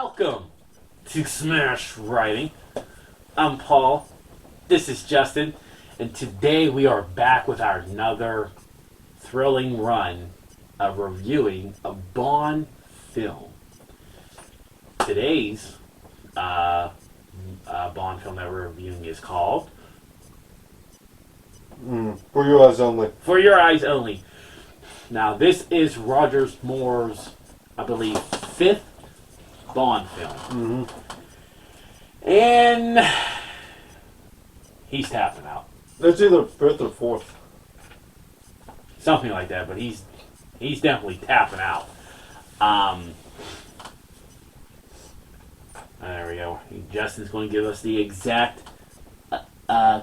Welcome to Smash Writing. I'm Paul. This is Justin. And today we are back with our another thrilling run of reviewing a Bond film. Today's Bond film that we're reviewing is called For Your Eyes Only. For Your Eyes Only. Now this is Roger Moore's, I believe, 5th Bond film. And he's tapping out. It's either 5th or 4th. Something like that, but he's definitely tapping out. There we go. Justin's going to give us the exact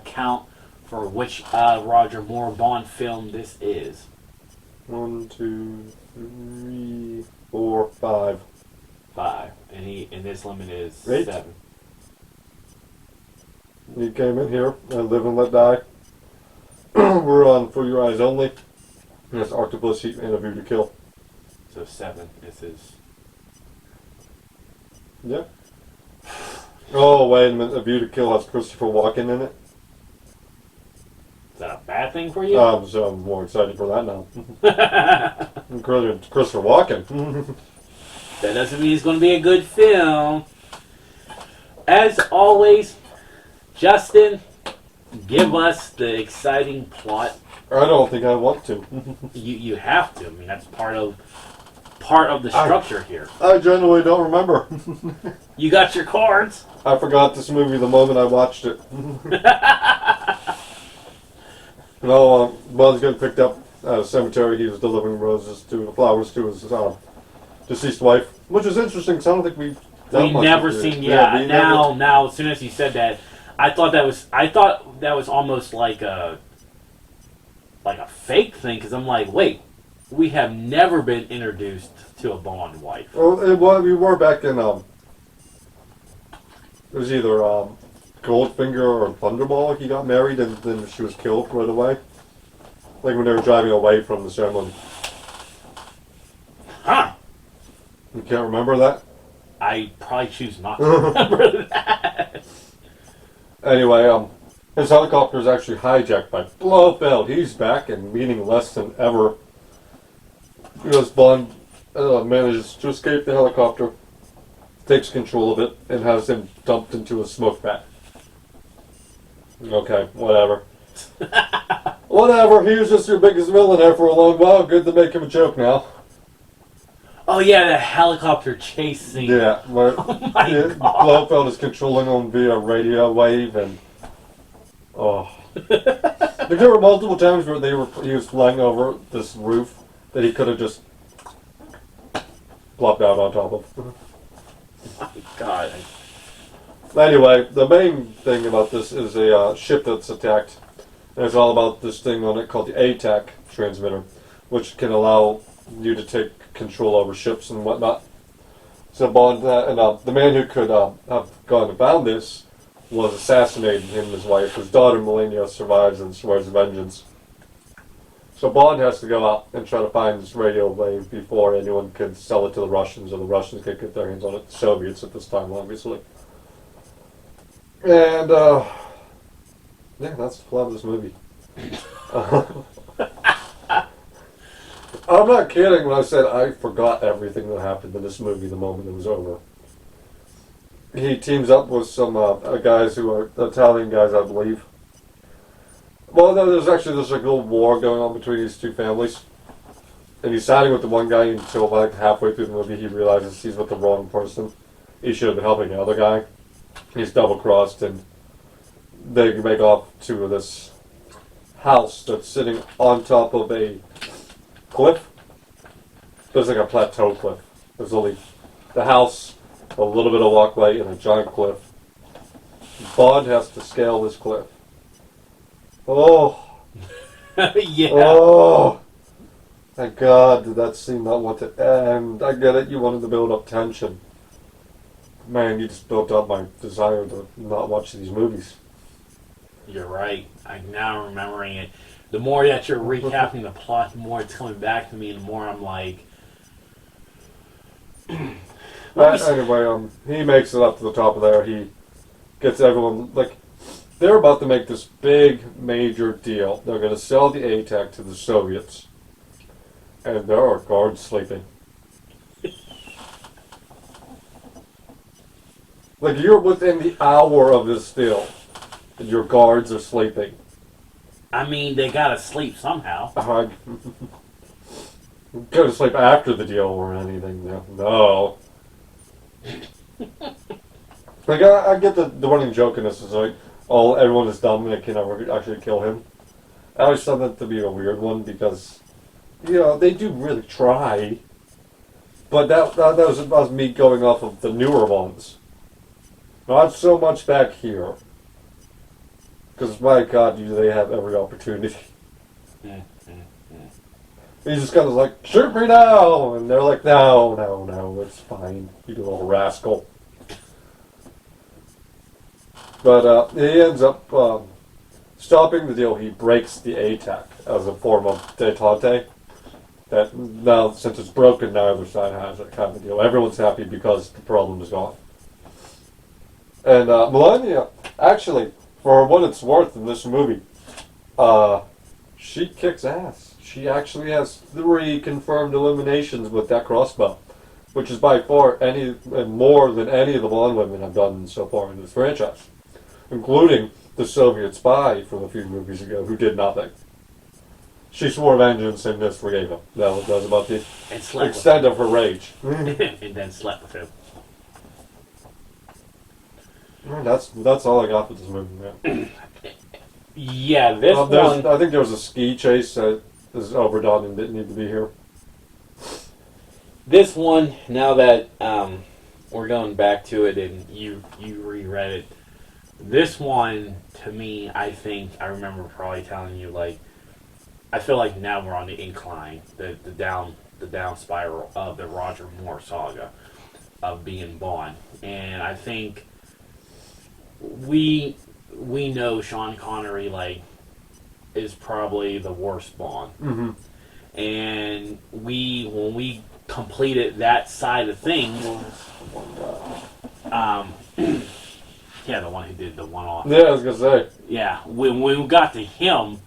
count for which Roger Moore Bond film this is. 1, 2, 3, 4, 5. 5. And this limit is 8. 7. He came in here and Live and Let Die. We're on For Your Eyes Only. And it's Octopus Heat and A View to Kill. So 7. This is... Yeah. Oh, wait a minute. A View to Kill has Christopher Walken in it. Is that a bad thing for you? So I'm more excited for that now. Christopher Walken. That doesn't mean it's going to be a good film. As always, Justin, give us the exciting plot. I don't think I want to. You have to. I mean, that's part of the structure here. I generally don't remember. You got your cards. I forgot this movie the moment I watched it. Bond's getting picked up at a cemetery. He was delivering flowers to his deceased wife, which is interesting because I don't think we've done much. Never seen. Now, as soon as you said that, I thought that was almost like a fake thing because I'm like, wait, we have never been introduced to a Bond wife. Well, we were back in it was either Goldfinger or Thunderball. He got married and then she was killed right away. Like when they were driving away from the ceremony. Huh. You can't remember that? I probably choose not to remember that. Anyway, his helicopter is actually hijacked by Blofeld. He's back and meaning less than ever. Because Bond manages to escape the helicopter, takes control of it, and has him dumped into a smoke vat. Okay, whatever. Whatever, he was just your biggest villain there for a long while. Good to make him a joke now. Oh yeah, the helicopter chase scene. Yeah, where Oh my God. Blofeld is controlling him via radio wave and... Oh. There were multiple times where he was flying over this roof that he could have just plopped out on top of. Oh my God. Anyway, the main thing about this is a ship that's attacked. And it's all about this thing on it called the ATAC transmitter, which can allow you to take control over ships and whatnot. So Bond, the man who could have gone and found this was assassinated. Him and his wife. His daughter Melania survives and swears vengeance. So Bond has to go out and try to find this radio wave before anyone can sell it to the Russians, or the Russians can get their hands on it. The Soviets at this time, obviously. And, yeah, that's the plot of this movie. I'm not kidding when I said I forgot everything that happened in this movie the moment it was over. He teams up with some guys who are Italian guys, I believe. Well, no, there's like a little war going on between these two families. And he's siding with the one guy until like halfway through the movie he realizes he's with the wrong person. He should have been helping the other guy. He's double-crossed and they make off to this house that's sitting on top of a cliff. There's like a plateau cliff. There's only the house, a little bit of walkway, and a giant cliff. Bond has to scale this cliff. Oh. Yeah. Oh. Thank God did that scene not want to end. I get it, you wanted to build up tension. Man, you just built up my desire to not watch these movies. You're right. I'm now remembering it. The more that you're recapping the plot, the more it's coming back to me, and the more I'm like, Anyway, he makes it up to the top of there. He gets everyone, like, they're about to make this big, major deal. They're going to sell the ATAC to the Soviets. And there are guards sleeping. Like, you're within the hour of this deal, and your guards are sleeping. I mean, they gotta sleep somehow. Go to sleep after the deal or anything. No. Like, I get the running joke in this is like, oh, everyone is dumb and they can never actually kill him. I always found that to be a weird one because, they do really try. But that was me going off of the newer ones. Not so much back here. Because, my God, they have every opportunity. He's just kind of like, shoot me now! And they're like, no, it's fine. You little rascal. But he ends up stopping the deal. He breaks the ATAC as a form of detente. That now, since it's broken, neither side has it kind of deal. Everyone's happy because the problem is gone. And Melania, actually, for what it's worth in this movie, she kicks ass. She actually has 3 confirmed eliminations with that crossbow, which is by far more than any of the Bond women have done so far in this franchise, including the Soviet spy from a few movies ago who did nothing. She swore vengeance and this forgave him. That was about the extent of her rage. And then slept with him. That's all I got for this movie, man. Yeah, this one... I think there was a ski chase that is overdone and didn't need to be here. This one, now that we're going back to it and you reread it, this one, to me, I remember probably telling you, like, I feel like now we're on the incline, the down spiral of the Roger Moore saga of being Bond. And I think we know Sean Connery, like, is probably the worst Bond. Mm-hmm. And when we completed that side of things, yeah, the one who did the one-off. Yeah, I was gonna say. Yeah, when we got to him,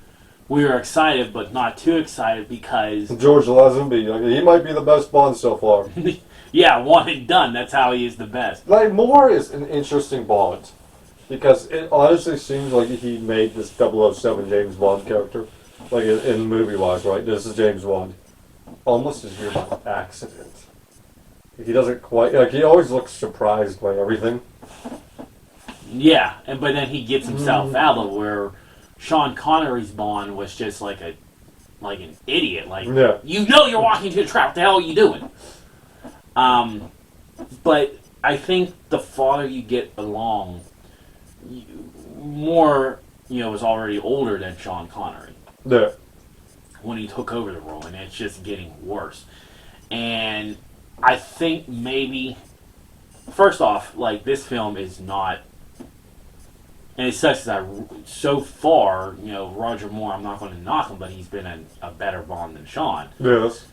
we were excited, but not too excited because George Lazenby, he might be the best Bond so far. yeah, one and done. That's how he is the best. Like, Moore is an interesting Bond because it honestly seems like he made this 007 James Bond character, like in movie-wise, right? This is James Bond, almost as here by accident. He doesn't quite he always looks surprised by everything. Yeah, but then he gets himself out of where Sean Connery's Bond was just like an idiot. Like, you're walking into a trap. What the hell are you doing? But I think the farther you get along, Moore, was already older than Sean Connery. Yeah. When he took over the role, and it's just getting worse. And I think maybe, first off, like, this film is not. And it sucks that so far, Roger Moore, I'm not going to knock him, but he's been a better Bond than Sean. Yes.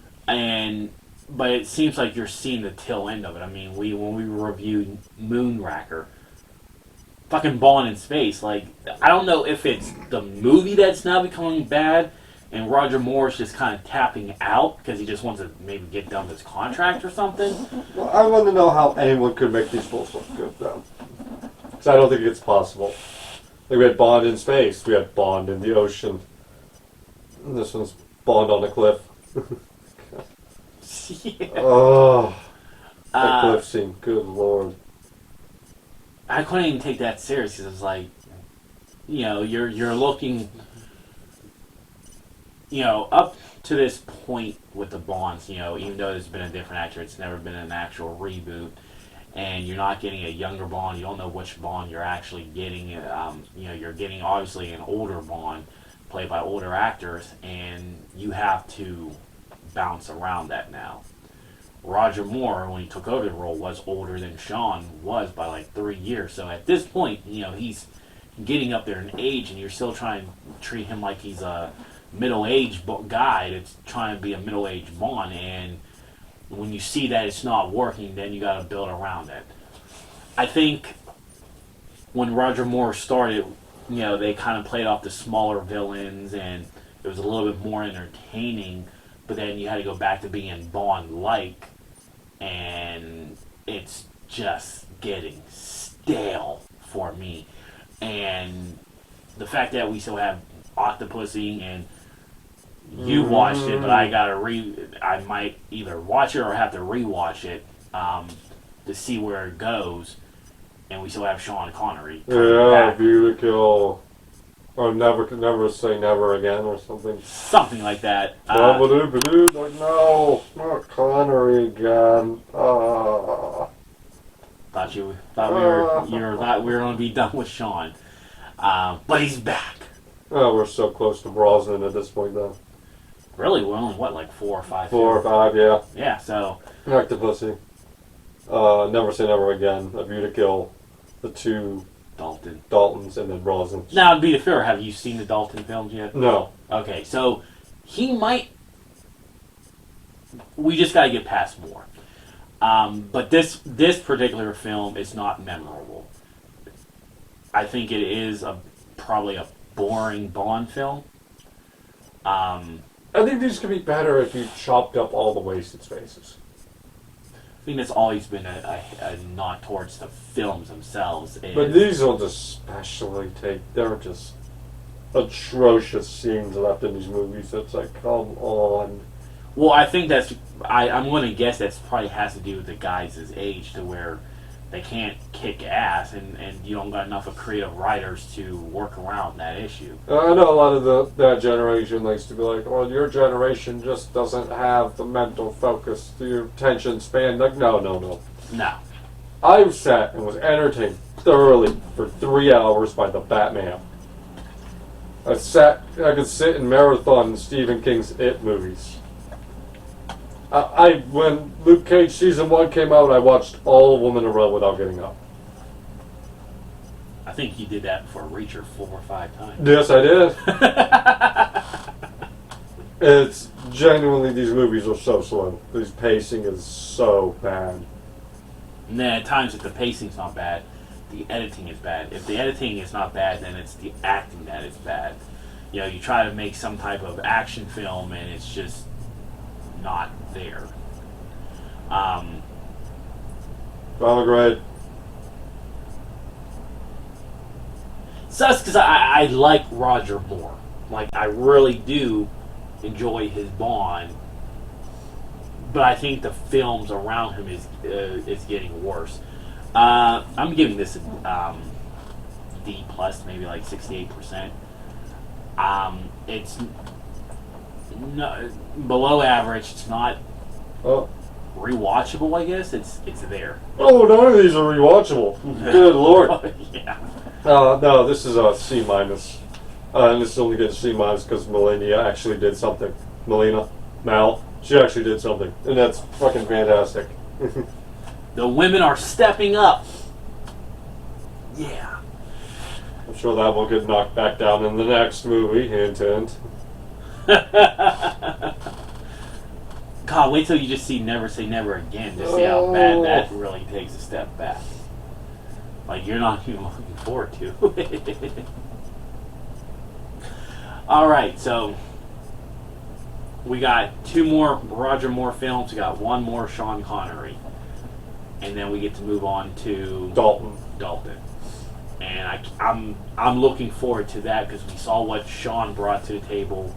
But it seems like you're seeing the tail end of it. I mean, when we reviewed Moonraker, fucking Bond in space, like, I don't know if it's the movie that's now becoming bad, and Roger Moore's just kind of tapping out because he just wants to maybe get done with his contract or something. Well, I want to know how anyone could make these fools look good, though. Because I don't think it's possible. Like, we had Bond in space, we had Bond in the ocean. And this one's Bond on a cliff. Yeah. Oh, that cliff scene, good lord. I couldn't even take that serious because it's like, you're looking, up to this point with the Bonds, even though there's been a different actor, it's never been an actual reboot. And you're not getting a younger Bond. You don't know which Bond you're actually getting. You're getting obviously an older Bond played by older actors, and you have to bounce around that now. Roger Moore, when he took over the role, was older than Sean was by like 3 years. So at this point, he's getting up there in age, and you're still trying to treat him like he's a middle-aged guy that's trying to be a middle-aged Bond. And When you see that it's not working, then you got to build around it. I think when Roger Moore started, they kind of played off the smaller villains, and it was a little bit more entertaining. But then you had to go back to being Bond-like, and it's just getting stale for me. And the fact that we still have Octopussy, and you watched it, but I might either watch it or have to rewatch it to see where it goes. And we still have Sean Connery. Yeah, View to Kill. Or never say never again, or something. Something like that. Like, no, not Connery again. Thought we were going to be done with Sean, but he's back. Oh, we're so close to Brosnan at this point, though. Really, we're only like 4 or 5. 4 or 5, yeah. Yeah, so Octopussy. Never Say Never Again. A View to Kill. The 2 Daltons, and then Brosnan. Now, to be fair, have you seen the Dalton films yet? No. Okay, so he might. We just got to get past more. But this particular film is not memorable. I think it is probably a boring Bond film. I think these could be better if you chopped up all the wasted spaces. I think that's always been a nod towards the films themselves. But these ones especially they're just atrocious scenes left in these movies. It's like, come on. Well, I think I'm going to guess that's probably has to do with the guys' age, to where they can't kick ass, and you don't got enough of creative writers to work around that issue. I know a lot of that generation likes to be like, well, your generation just doesn't have the mental focus, your attention span. Like, no. No. I sat and was entertained thoroughly for 3 hours by the Batman. I could sit and marathon Stephen King's It movies. When Luke Cage season 1 came out, I watched all of them in a row without getting up. I think you did that for Reacher 4 or 5 times. Yes, I did. It's genuinely, these movies are so slow. This pacing is so bad. And then at times, if the pacing's not bad, the editing is bad. If the editing is not bad, then it's the acting that is bad. You try to make some type of action film, and it's just not there. Final grade. Sucks because I like Roger Moore. Like, I really do enjoy his Bond, but I think the films around him is getting worse. I'm giving this a D plus, maybe like 68%. It's no, below average. It's not rewatchable. I guess it's there. Oh, none of these are rewatchable. Good lord. Yeah. No, this is a C minus. And this only gets C minus because Melania actually did something. She actually did something, and that's fucking fantastic. The women are stepping up. Yeah. I'm sure that will get knocked back down in the next movie. Hint, hint. God, wait till you just see Never Say Never Again to see how bad that really takes a step back. Like, you're not even looking forward to it. Alright, so we got 2 more Roger Moore films. We got 1 more Sean Connery. And then we get to move on to Dalton. And I'm looking forward to that because we saw what Sean brought to the table.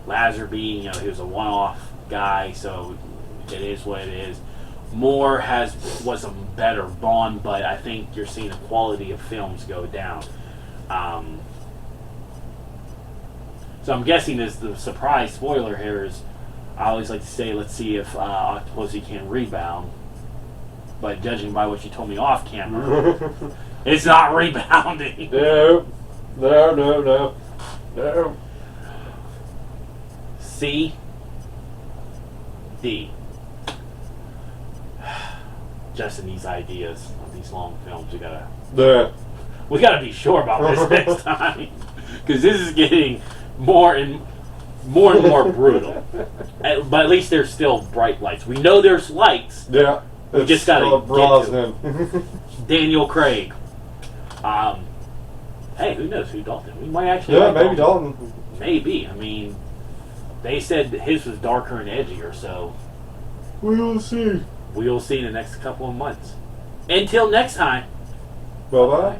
Lazenby, he was a one-off guy, so it is what it is. Moore was a better Bond, but I think you're seeing the quality of films go down. So I'm guessing this the surprise spoiler here is, I always like to say, let's see if Octopussy can rebound. But judging by what you told me off camera, it's not rebounding. No. C. D. Justin, these ideas of these long films, we gotta be sure about this next time, because this is getting more and more and more brutal. But at least there's still bright lights. We know there's lights. Yeah. We just gotta called get to Brosnan. Daniel Craig. Hey, who knows who Dalton? We might actually. Yeah, like maybe Dalton. Maybe. I mean, they said that his was darker and edgier, so We will see. we'll see in the next couple of months. Until next time. Bye bye.